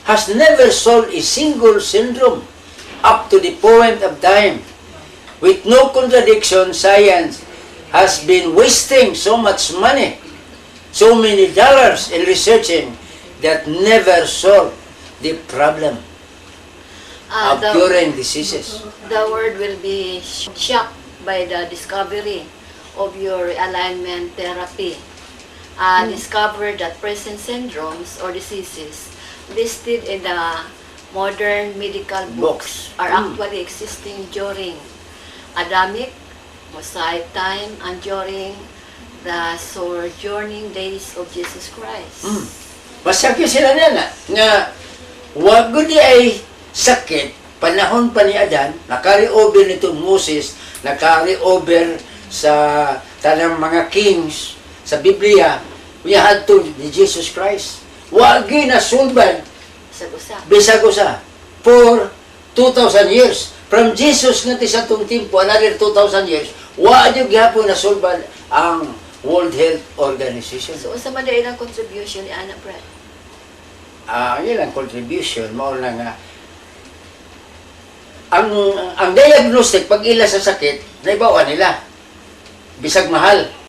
has never solved a single syndrome up to the point of time. With no contradiction, science has been wasting so much money, so many dollars in researching that never solved the problem of curing diseases. The world will be shocked by the discovery of your realignment therapy. Discovered that present syndromes or diseases listed in the modern medical books are actually existing during Adamic, Mosaic time, and during the sojourning days of Jesus Christ. Masakit sila na nga wag gudi ay sakit panahon pa ni Adan, nakari over nito Moses, nakari over sa tanang mga kings sa Biblia, we had to ni Jesus Christ. Wag ginasulban bisag usa for 2,000 years. From Jesus nga ti sa itong timpo, another 2,000 years, wag yung gihapon na sulban ang World Health Organization. So, sa man ang contribution ni Ana Brad? Yun ang contribution, mo lang nga. Ang diagnostic, pag ila sa sakit, naibawa nila. Bisag mahal.